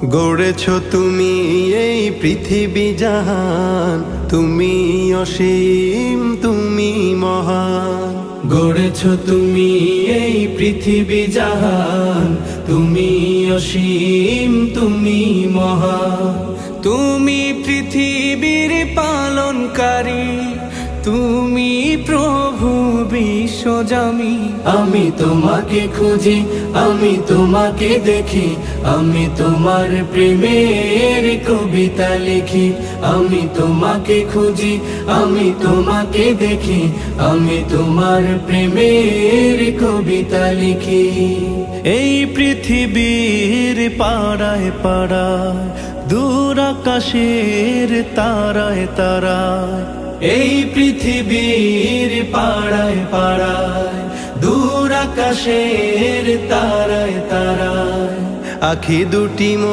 গড়েছ তুমি এই পৃথিবী জাহান, তুমি অসীম তুমি মহান। গড়েছ তুমি এই পৃথিবী জাহান, তুমি অসীম তুমি মহান। তুমি পৃথিবীর পালনকারী, তুমি প্রভু বিশ্বজামি। আমি তোমাকে খুঁজি, আমি তোমাকে দেখি, আমি তোমার প্রেমের কবিতা লিখি। আমি তোমাকে খুঁজি, আমি তোমাকে দেখি, আমি তোমার প্রেমের কবিতা লিখি। এই পৃথিবীর পাড়ায় পাড়ায়, দূর আকাশের তারায় তারায়। এই পৃথিবীর পাড়ায় পাড়ায়, দূর আকাশের তারায় তারায়। আখি দুটি